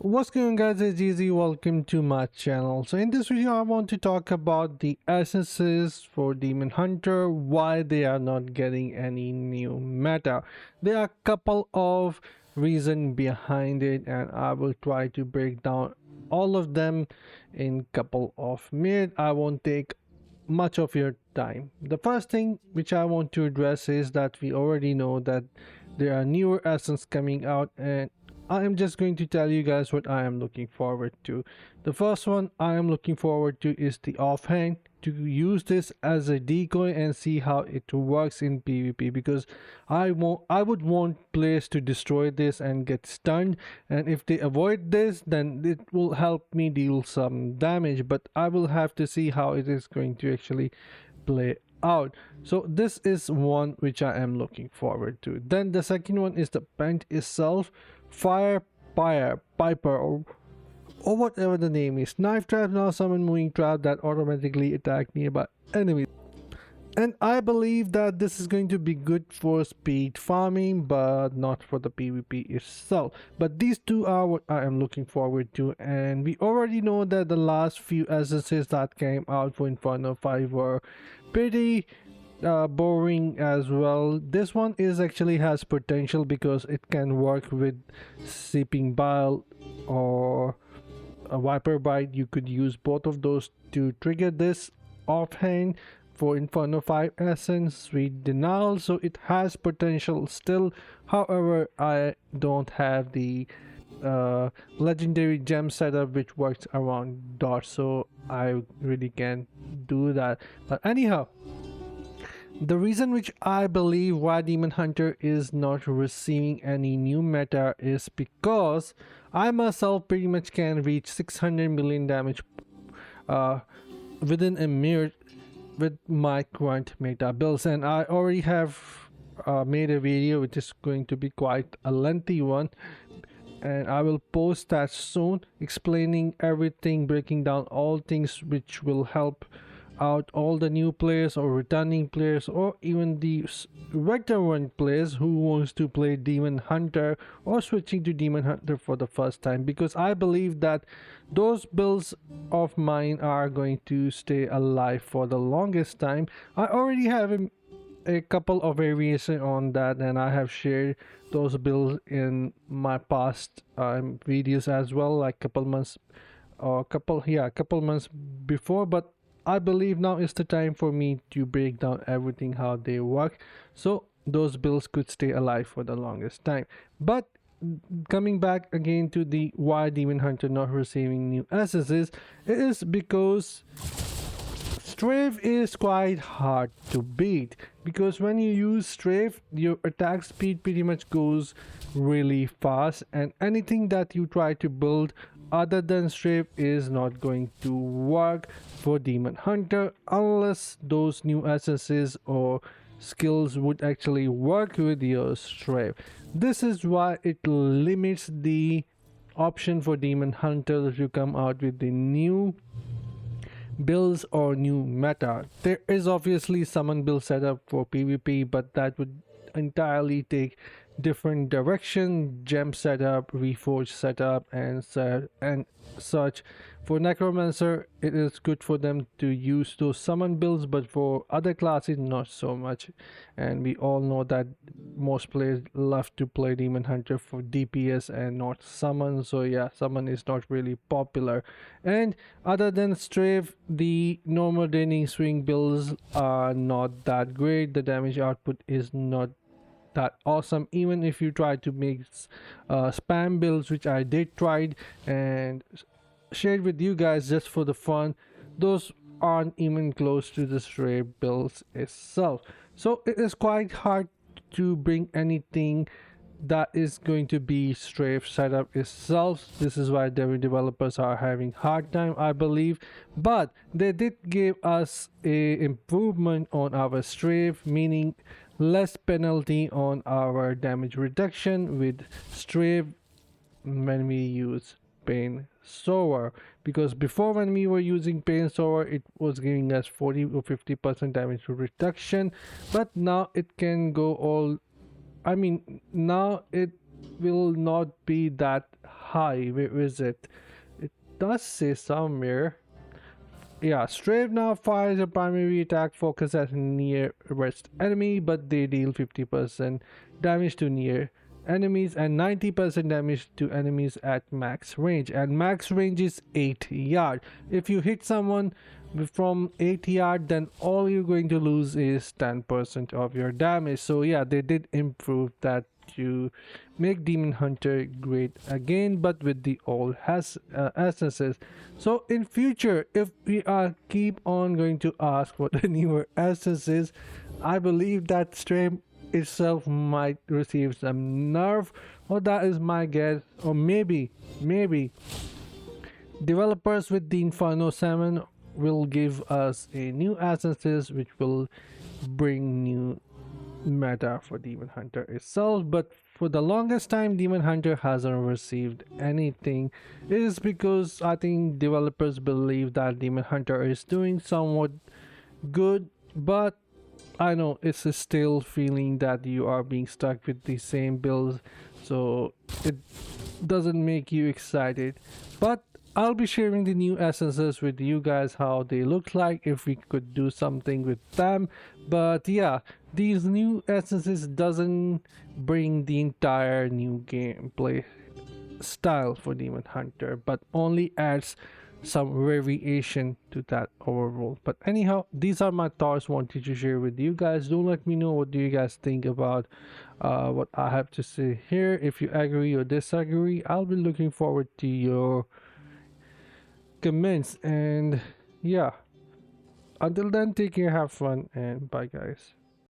What's going on, guys? It's Easy. Welcome to my channel. So in this video I want to talk about the essences for Demon Hunter, why they are not getting any new meta. There are a couple of reasons behind it and I will try to break down all of them in couple of minutes. I won't take much of your time. The first thing which I want to address is that we already know that there are newer essence coming out, and I am just going to tell you guys what I am looking forward to. The first one I am looking forward to is the offhand, to use this as a decoy and see how it works in PvP, because I would want players to destroy this and get stunned, and if they avoid this then it will help me deal some damage, but I will have to see how it is going to actually play out. So this is one which I am looking forward to. Then the second one is the paint itself. Fire Piper, or whatever the name is. Knife trap, now summon moving trap that automatically attack nearby enemies. And I believe that this is going to be good for speed farming, but not for the PvP itself. But these two are what I am looking forward to, and we already know that the last few essences that came out for Inferno 5 were pretty boring as well. This one is actually has potential because it can work with Seeping Bile or a Viper Bite. You could use both of those to trigger this offhand for Inferno 5 Essence, Sweet Denial, so it has potential still. However, I don't have the legendary gem setup which works around dot, so I really can't do that. But anyhow, the reason which I believe why Demon Hunter is not receiving any new meta is because I myself pretty much can reach 600 million damage within a minute with my current meta builds, and I already have made a video which is going to be quite a lengthy one, and I will post that soon, explaining everything, breaking down all things which will help out all the new players or returning players, or even the veteran players who wants to play Demon Hunter or switching to Demon Hunter for the first time, because I believe that those builds of mine are going to stay alive for the longest time. I already have a couple of variations on that, and I have shared those builds in my past videos as well, like couple months before. But I believe now is the time for me to break down everything, how they work, so those builds could stay alive for the longest time. But coming back again to the why Demon Hunter not receiving new essences, it is because Strafe is quite hard to beat, because when you use Strafe, your attack speed pretty much goes really fast, and anything that you try to build other than Strafe is not going to work for Demon Hunter unless those new essences or skills would actually work with your Strafe. This is why it limits the option for Demon Hunter to come out with the new builds or new meta. There is obviously summon build setup for PvP, but that would entirely take different direction, gem setup, reforge setup, and such. For Necromancer, it is good for them to use those summon builds, but for other classes not so much, and we all know that most players love to play Demon Hunter for DPS and not summon, so yeah, summon is not really popular. And other than Strafe, the normal draining swing builds are not that great. The damage output is not that awesome, even if you try to make spam builds, which I did tried and shared with you guys just for the fun. Those aren't even close to the Strafe builds itself, so it is quite hard to bring anything that is going to be Strafe setup itself. This is why developers are having hard time, I believe. But they did give us a improvement on our Strafe, meaning less penalty on our damage reduction with Strafe when we use Pain Sower, because before when we were using Pain Sower it was giving us 40 or 50% damage reduction, but now it can go all, now it will not be that high. Where is it? It does say somewhere. Yeah, Strafe now fires a primary attack focus at nearest enemy, but they deal 50% damage to near enemies and 90% damage to enemies at max range. And max range is 8 yard. If you hit someone from 8 yard, then all you're going to lose is 10% of your damage. So yeah, they did improve that to make Demon Hunter great again, but with the old essences. So in future, if we are keep on going to ask for the newer essences, I believe that stream itself might receive some nerf, or that is my guess, or maybe developers with the Inferno 7 will give us a new essences which will bring new meta for Demon Hunter itself, but for the longest time Demon Hunter hasn't received anything. It is because I think developers believe that Demon Hunter is doing somewhat good, but I know it's a still feeling that you are being stuck with the same builds, so it doesn't make you excited. But I'll be sharing the new essences with you guys, how they look like, if we could do something with them. But yeah, these new essences doesn't bring the entire new gameplay style for Demon Hunter, but only adds some variation to that overall. But anyhow, these are my thoughts wanted to share with you guys. Do let me know what do you guys think about what I have to say here. If you agree or disagree, I'll be looking forward to your comments. And yeah, until then, take care, have fun, and bye guys.